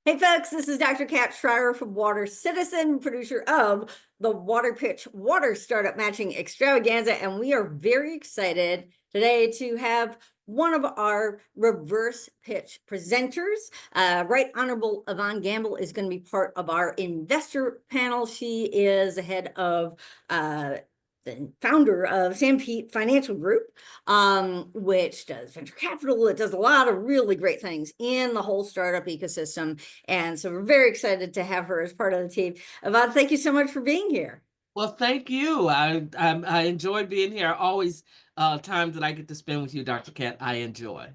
Hey folks, this is Dr. Kat Schreier from Water Citizen, producer of the WaterPitch Water Startup Matching Extravaganza, and we are very excited today to have one of our reverse pitch presenters. Right Honorable Yvonne Gamble is going to be part of our investor panel. She is the head of the founder of Sanpete Financial Group, which does venture capital. It does a lot of really great things in the whole startup ecosystem. And so we're very excited to have her as part of the team. Yvonne, thank you so much for being here. Well, thank you. I enjoy being here. Always times that I get to spend with you, Dr. Cat, I enjoy.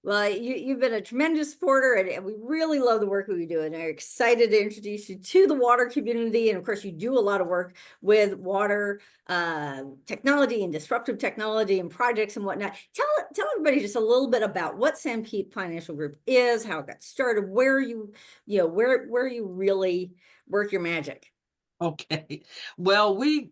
Well, you've been a tremendous supporter, and we really love the work that we do, and are excited to introduce you to the water community. And of course, you do a lot of work with water technology and disruptive technology and projects and whatnot. Tell everybody just a little bit about what Sanpete Financial Group is, how it got started, where where you really work your magic. Okay. Well, we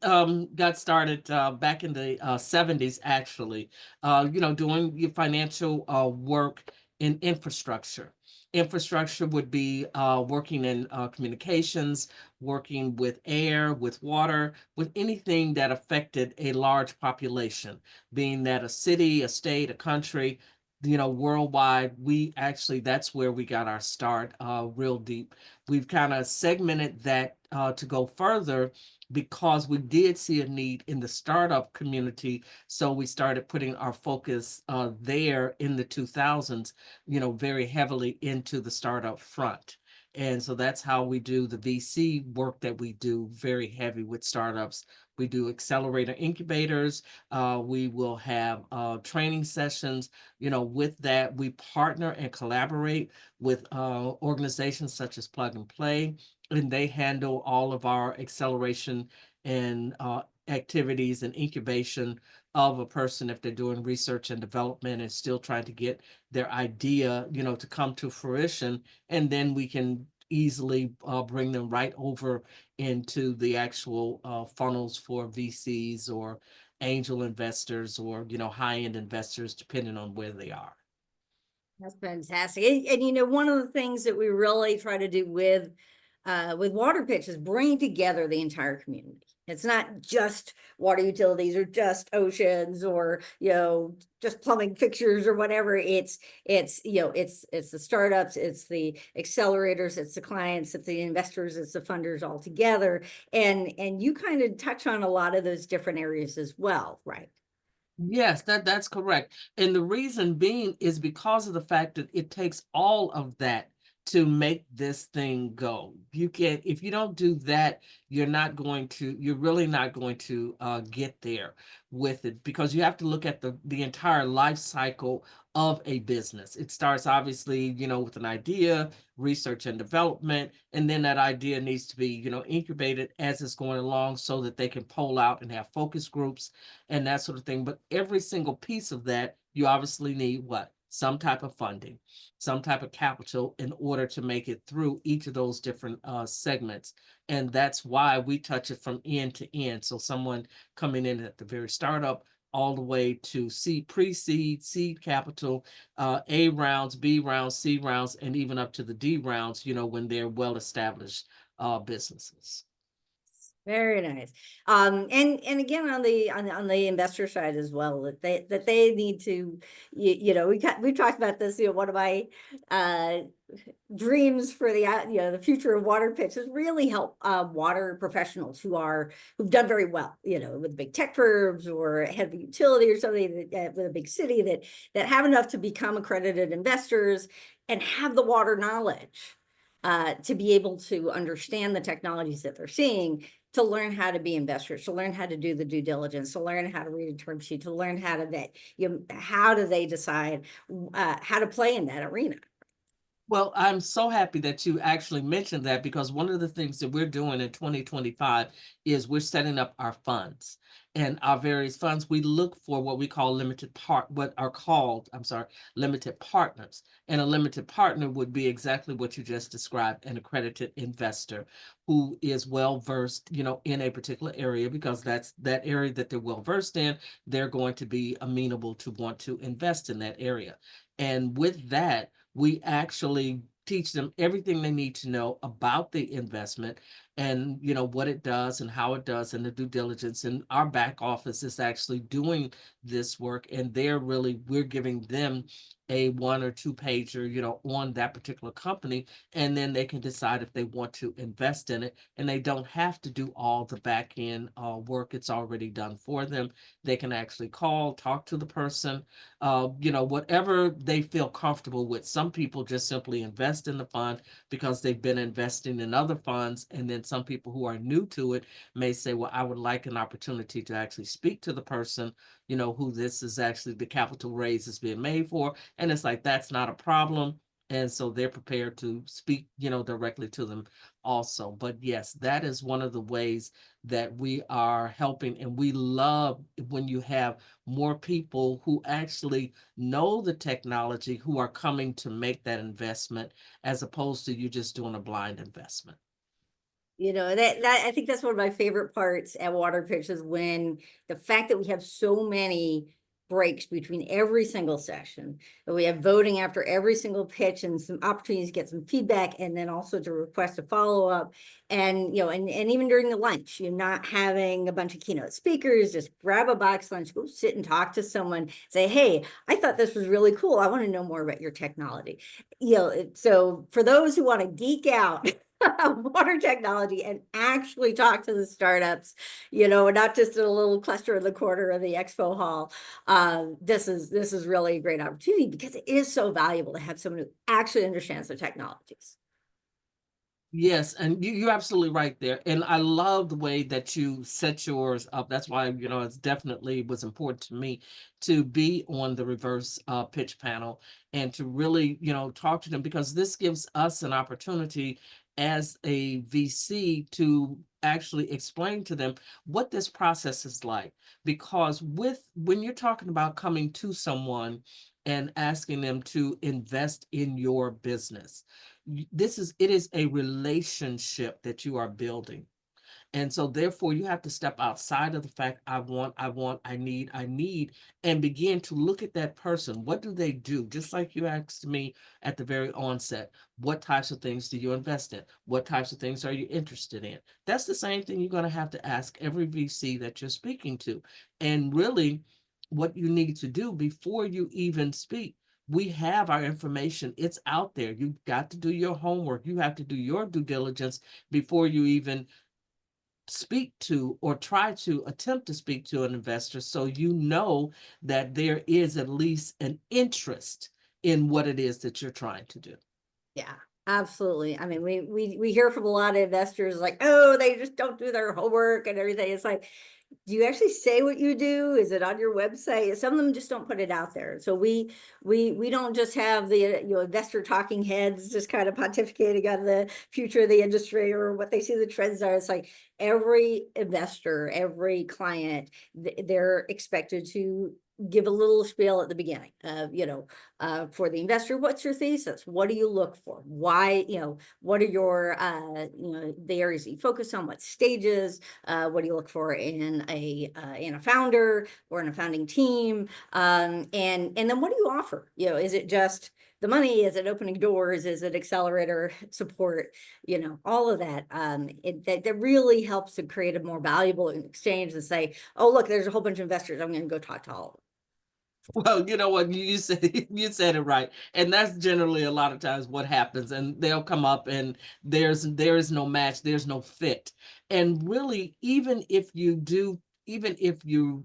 got started back in the 70s, actually, doing your financial work in infrastructure. Infrastructure would be working in communications, working with air, with water, with anything that affected a large population, being that a city, a state, a country, worldwide. That's where we got our start, real deep. We've kind of segmented that to go further because we did see a need in the startup community. So we started putting our focus there in the 2000s, very heavily into the startup front. And so that's how we do the VC work that we do, very heavy with startups. We do accelerator incubators. We will have training sessions. With that, we partner and collaborate with organizations such as Plug and Play, and they handle all of our acceleration and activities and incubation of a person if they're doing research and development and still trying to get their idea, to come to fruition. And then we can easily bring them right over into the actual funnels for VCs or angel investors or, high-end investors, depending on where they are. That's fantastic. And one of the things that we really try to do with WaterPitch is bring together the entire community. It's not just water utilities or just oceans or just plumbing fixtures or whatever. It's the startups, it's the accelerators, it's the clients, it's the investors, it's the funders all together. And you kind of touch on a lot of those different areas as well, right? Yes, that's correct. And the reason being is because of the fact that it takes all of that to make this thing go. If you don't do that, you're really not going to get there with it, because you have to look at the entire life cycle of a business. It starts obviously, with an idea, research and development, and then that idea needs to be, incubated as it's going along so that they can poll out and have focus groups and that sort of thing. But every single piece of that, you obviously need what? Some type of funding, some type of capital in order to make it through each of those different segments. And that's why we touch it from end to end. So someone coming in at the very startup, all the way to pre-seed, seed capital, A rounds, B rounds, C rounds, and even up to the D rounds, when they're well-established businesses. Very nice. And again on the investor side as well, that they need to, we've talked about this. One of my dreams for the future of WaterPitch is really help water professionals who've done very well, with big tech firms or heavy utility or something with a big city that have enough to become accredited investors and have the water knowledge to be able to understand the technologies that they're seeing, to learn how to be investors, to learn how to do the due diligence, to learn how to read a term sheet, to learn how to vet. How do they decide how to play in that arena? Well, I'm so happy that you actually mentioned that, because one of the things that we're doing in 2025 is we're setting up our funds. And our various funds, we look for what we call limited partners. And a limited partner would be exactly what you just described, an accredited investor who is well versed, in a particular area, because that's that area that they're well versed in. They're going to be amenable to want to invest in that area. And with that, we actually teach them everything they need to know about the investment and what it does and how it does and the due diligence. And our back office is actually doing this work, and we're giving them a 1 or 2 pager on that particular company, and then they can decide if they want to invest in it, and they don't have to do all the back end work. It's already done for them. They can actually call, talk to the person, whatever they feel comfortable with. Some people just simply invest in the fund because they've been investing in other funds. And then some people who are new to it may say, well, I would like an opportunity to actually speak to the person, who this is actually the capital raise is being made for. And it's like, that's not a problem. And so they're prepared to speak, directly to them also. But yes, that is one of the ways that we are helping. And we love when you have more people who actually know the technology, who are coming to make that investment, as opposed to you just doing a blind investment. That I think that's one of my favorite parts at WaterPitch is when the fact that we have so many breaks between every single session, that we have voting after every single pitch and some opportunities to get some feedback, and then also to request a follow-up. And even during the lunch, you're not having a bunch of keynote speakers, just grab a box lunch, go sit and talk to someone, say, hey, I thought this was really cool. I want to know more about your technology. So for those who want to geek out water technology and actually talk to the startups, not just in a little cluster in the corner of the expo hall. This is really a great opportunity because it is so valuable to have someone who actually understands the technologies. Yes, and you're absolutely right there. And I love the way that you set yours up. That's why, it's definitely was important to me to be on the reverse pitch panel and to really, talk to them, because this gives us an opportunity as a VC to actually explain to them what this process is like. Because when you're talking about coming to someone and asking them to invest in your business, it is a relationship that you are building. And so therefore you have to step outside of the fact, I need, and begin to look at that person. What do they do? Just like you asked me at the very onset, what types of things do you invest in? What types of things are you interested in? That's the same thing you're going to have to ask every VC that you're speaking to. And really what you need to do before you even speak, we have our information. It's out there. You've got to do your homework. You have to do your due diligence before you even speak to or try to attempt to speak to an investor, so that there is at least an interest in what it is that you're trying to do. Yeah, absolutely. I mean, we hear from a lot of investors like, oh, they just don't do their homework and everything. It's like, do you actually say what you do? Is it on your website? Some of them just don't put it out there. So we don't just have the investor talking heads just kind of pontificating on the future of the industry or what they see the trends are. It's like every investor, every client, they're expected to give a little spiel at the beginning of, for the investor, what's your thesis? What do you look for? Why, what are your, the areas that you focus on? What stages? What do you look for in a founder or in a founding team? And then what do you offer? Is it just the money? Is it opening doors? Is it accelerator support? All of that. That really helps to create a more valuable exchange and say, oh, look, there's a whole bunch of investors. I'm going to go talk to all of them. Well, you know what, you said you said it right. And that's generally a lot of times what happens. And they'll come up and there is no match, there's no fit. And really, even if you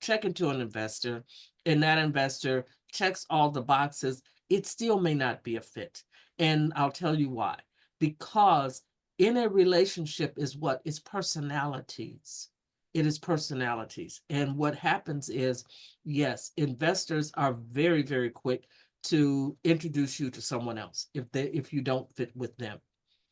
check into an investor and that investor checks all the boxes, it still may not be a fit. And I'll tell you why. Because in a relationship is what is personalities. It is personalities. And what happens is, yes, investors are very, very quick to introduce you to someone else if you don't fit with them.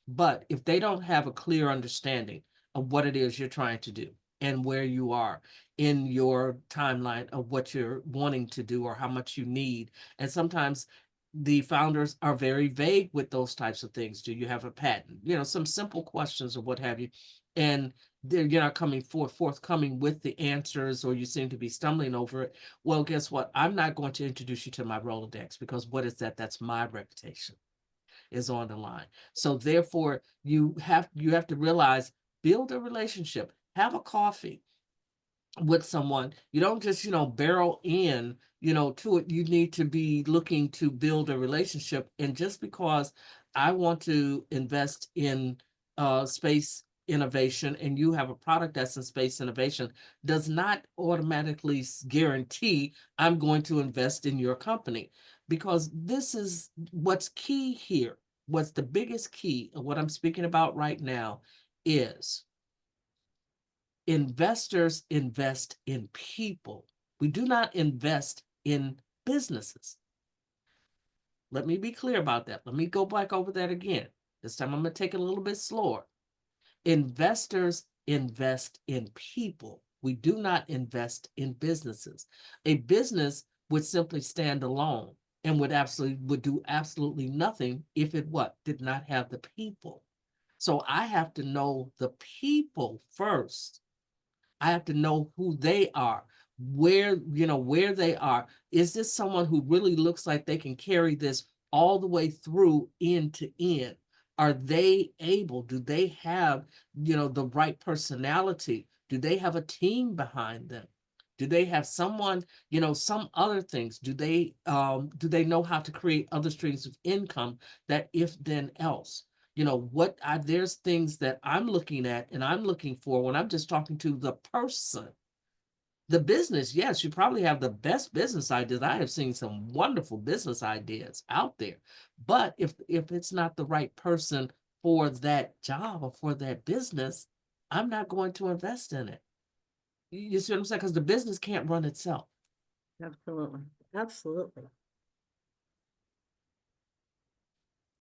But if they don't have a clear understanding of what it is you're trying to do and where you are in your timeline of what you're wanting to do or how much you need, and sometimes the founders are very vague with those types of things. Do you have a patent? Some simple questions or what have you. And you're not forthcoming with the answers, or you seem to be stumbling over it. Well, guess what? I'm not going to introduce you to my Rolodex, because what is that? That's my reputation. is on the line. So therefore, you have to realize, build a relationship, have a coffee with someone. You don't just, barrel in, to it. You need to be looking to build a relationship. And just because I want to invest in space innovation and you have a product that's in space innovation, does not automatically guarantee I'm going to invest in your company. Because this is what's key here. What's the biggest key of what I'm speaking about right now is investors invest in people. We do not invest in businesses. Let me be clear about that. Let me go back over that again. This time I'm going to take it a little bit slower. Investors invest in people. We do not invest in businesses. A business would simply stand alone and would do absolutely nothing if it did not have the people. So I have to know the people first. I have to know who they are, where they are. Is this someone who really looks like they can carry this all the way through end to end? Are they able? Do they have, the right personality? Do they have a team behind them? Do they have someone, some other things? Do they know how to create other streams of income that if then else? There's things that I'm looking at and I'm looking for when I'm just talking to the person. The business, yes, you probably have the best business ideas. I have seen some wonderful business ideas out there. But if it's not the right person for that job or for that business, I'm not going to invest in it. You see what I'm saying? Because the business can't run itself. Absolutely. Absolutely.